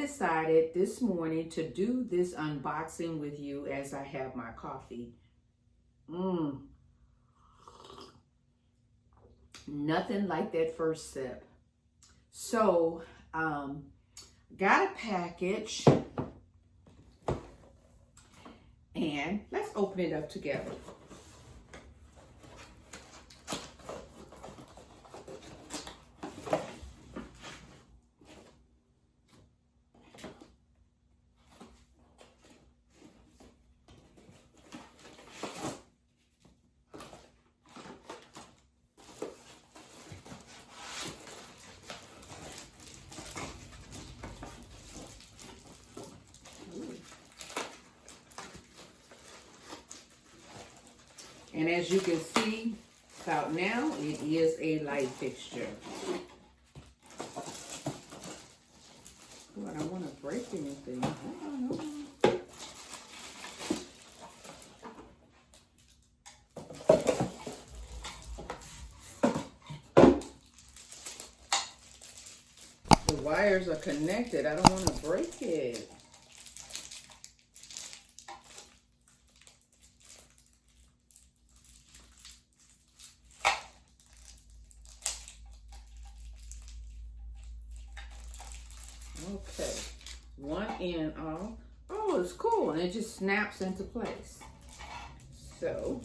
decided this morning to do this unboxing with you as I have my coffee. Nothing like that first sip. So, got a package, and let's open it up together. And as you can see, about now, it is a light fixture. Oh, I don't want to break anything. The wires are connected. I don't want to break it. Okay, one end off. Oh, it's cool, and it just snaps into place. So,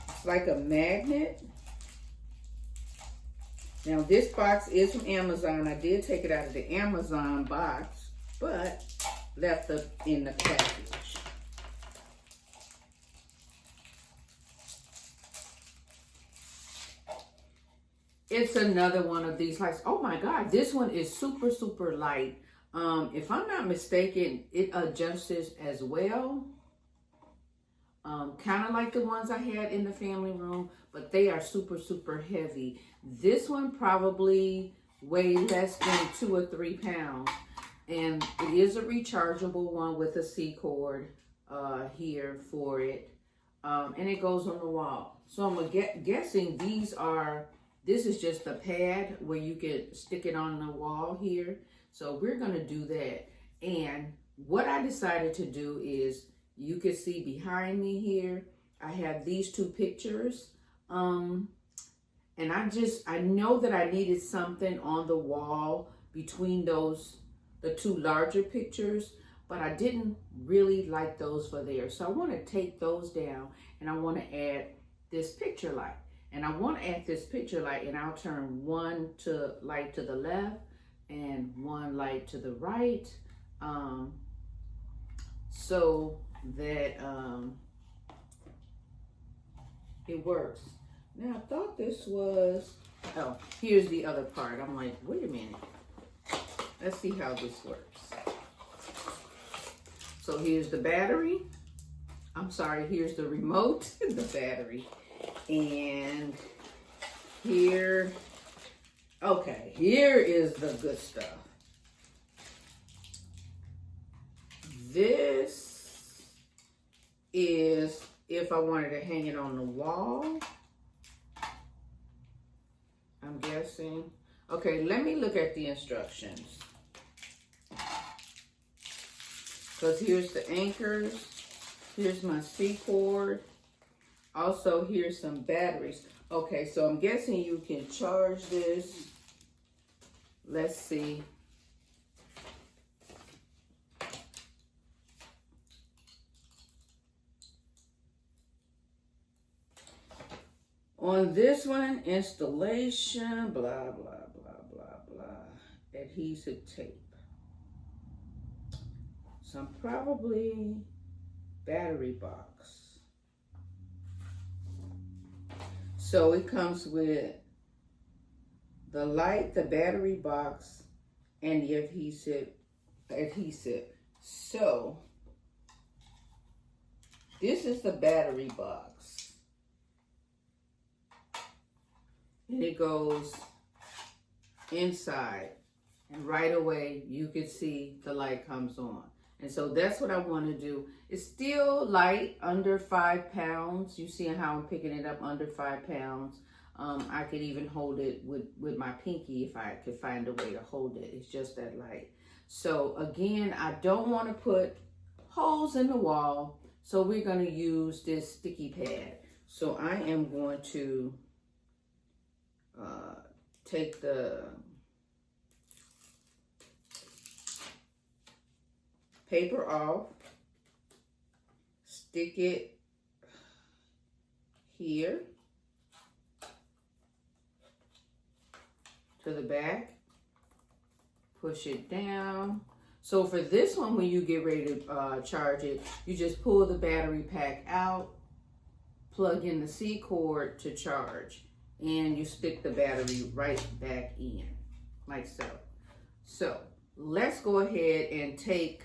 it's like a magnet. Now, this box is from Amazon. I did take it out of the Amazon box, but left it in the package. It's another one of these lights. Oh my God, this one is super, super light. If I'm not mistaken, it adjusts as well. Kind of like the ones I had in the family room, but they are super, super heavy. This one probably weighs less than 2 or 3 pounds. And it is a rechargeable one with a C cord here for it. And it goes on the wall. So I'm guessing this is just a pad where you can stick it on the wall here. So we're gonna do that. And what I decided to do is, you can see behind me here, I have these 2 pictures. And I know that I needed something on the wall between the 2 larger pictures, but I didn't really like those for there. So I wanna take those down, and I wanna add this picture light. And I want to add this picture light, and I'll turn one light to the left and one light to the right, so that it works. Now, I thought this was, oh, here's the other part. I'm like, wait a minute. Let's see how this works. So here's the battery. I'm sorry, here's the remote, the battery. And here is the good stuff. This is if I wanted to hang it on the wall, I'm guessing. Okay, let me look at the instructions. Because here's the anchors, here's my C cord. Also, here's some batteries. Okay, so I'm guessing you can charge this. Let's see. On this one, installation, blah, blah, blah, blah, blah. Adhesive tape. Some probably battery box. So it comes with the light, the battery box, and the adhesive. So this is the battery box. And it goes inside. And right away, you can see the light comes on. And so that's what I want to do. It's still light, under 5 pounds. You see how I'm picking it up, under 5 pounds. I could even hold it with my pinky if I could find a way to hold it. It's just that light. So again, I don't want to put holes in the wall. So we're going to use this sticky pad. So I am going to take the paper off, stick it here to the back, push it down. So for this one, when you get ready to charge it, you just pull the battery pack out, plug in the C cord to charge, and you stick the battery right back in, like so. So let's go ahead and take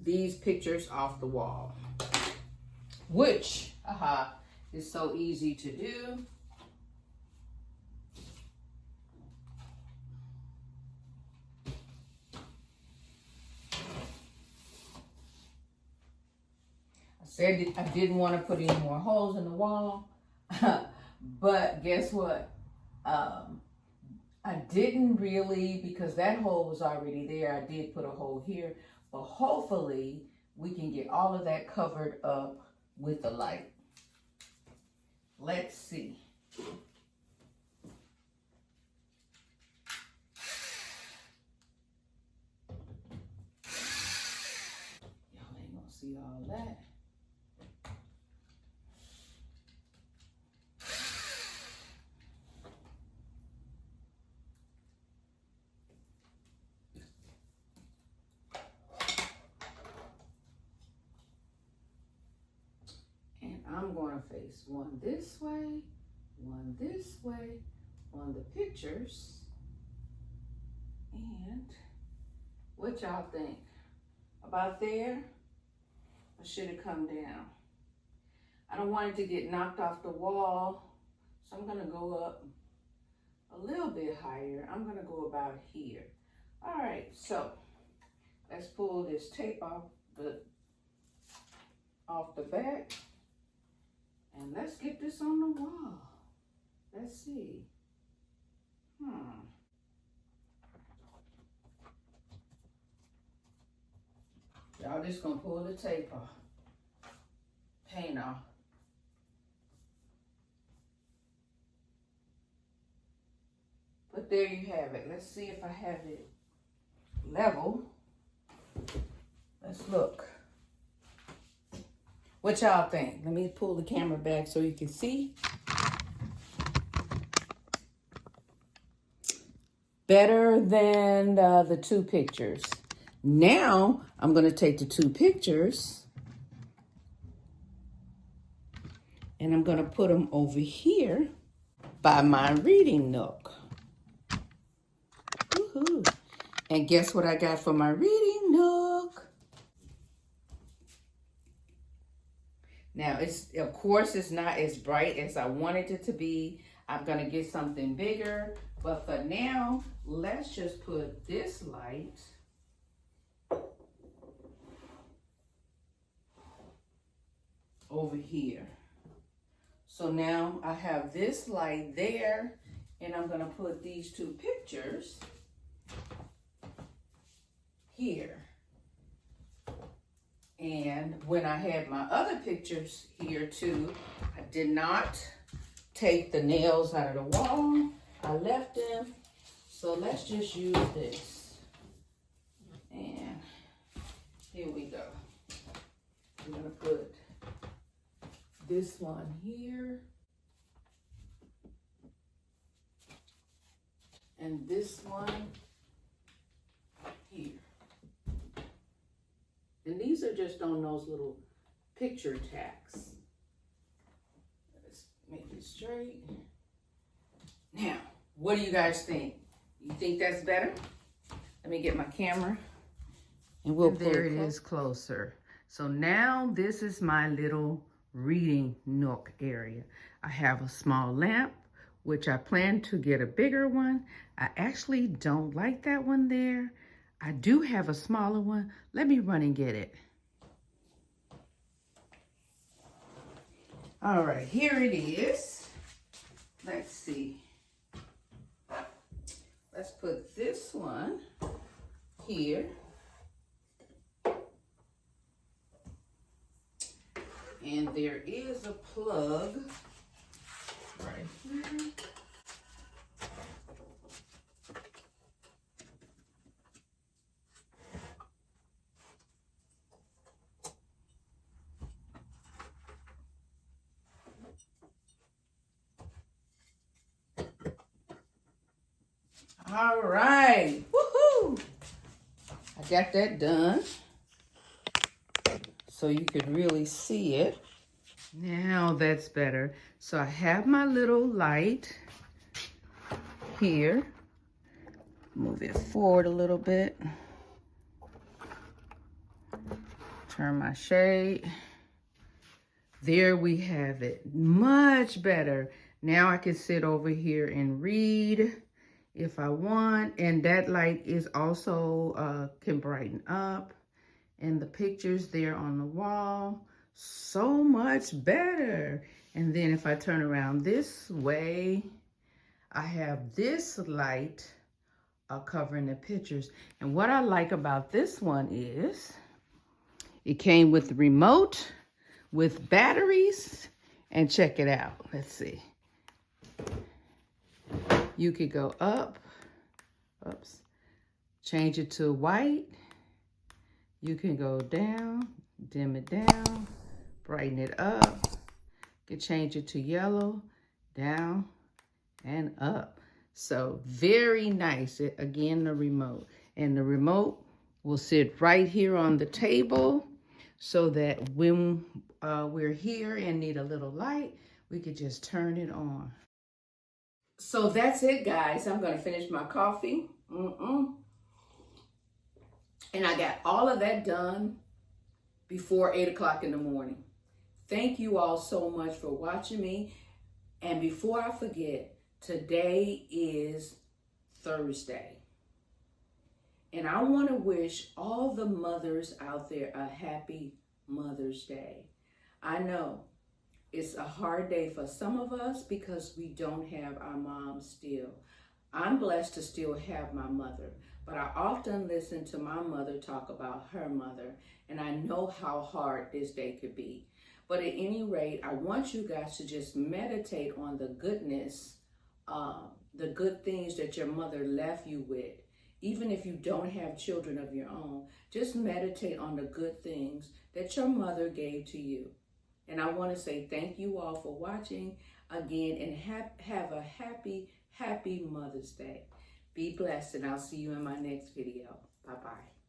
these pictures off the wall, which is so easy to do. I said I didn't want to put any more holes in the wall, but guess what? I didn't really, because that hole was already there. I did put a hole here, but hopefully we can get all of that covered up with the light. Let's see. Y'all ain't gonna see all that. I'm going to face one this way, one this way on the pictures. And what y'all think? About there? Or should it come down? I don't want it to get knocked off the wall, so I'm going to go up a little bit higher. I'm going to go about here. All right, so let's pull this tape off the back. And let's get this on the wall. Let's see. Y'all just gonna pull the tape off. Paint off. But there you have it. Let's see if I have it level. Let's look. What y'all think? Let me pull the camera back so you can see. Better than the two pictures. Now, I'm going to take the two pictures and I'm going to put them over here by my reading nook. Woohoo. And guess what I got for my reading nook? Now, of course, it's not as bright as I wanted it to be. I'm going to get something bigger. But for now, let's just put this light over here. So now I have this light there, and I'm going to put these two pictures here. And when I had my other pictures here too, I did not take the nails out of the wall. I left them. So let's just use this. And here we go. I'm gonna put this one here. And this one here. And these are just on those little picture tacks. Let's make it straight. Now, what do you guys think? You think that's better? Let me get my camera and we'll pull it. There it is closer. So now this is my little reading nook area. I have a small lamp, which I plan to get a bigger one. I actually don't like that one there. I do have a smaller one. Let me run and get it. All right, here it is. Let's see. let's put this one here. And there is a plug right here. All right, woohoo! I got that done so you can really see it. Now that's better. So I have my little light here. Move it forward a little bit. Turn my shade. There we have it. Much better. Now I can sit over here and read if I want. And that light is also can brighten up. And the pictures there on the wall, so much better. And then if I turn around this way, I have this light covering the pictures. And what I like about this one is it came with the remote, with batteries, and check it out. Let's see. You could go up, oops, change it to white. You can go down, dim it down, brighten it up. You can change it to yellow, down, and up. So very nice. Again, the remote. And the remote will sit right here on the table so that when we're here and need a little light, we could just turn it on. So that's it, guys. I'm going to finish my coffee. And I got all of that done before 8 o'clock in the morning. Thank you all so much for watching me. And before I forget, today is Thursday. And I want to wish all the mothers out there a happy Mother's Day. I know it's a hard day for some of us because we don't have our moms still. I'm blessed to still have my mother, but I often listen to my mother talk about her mother, and I know how hard this day could be. But at any rate, I want you guys to just meditate on the goodness, the good things that your mother left you with. Even if you don't have children of your own, just meditate on the good things that your mother gave to you. And I want to say thank you all for watching again, and have a happy Mother's Day. Be blessed, and I'll see you in my next video. Bye-bye.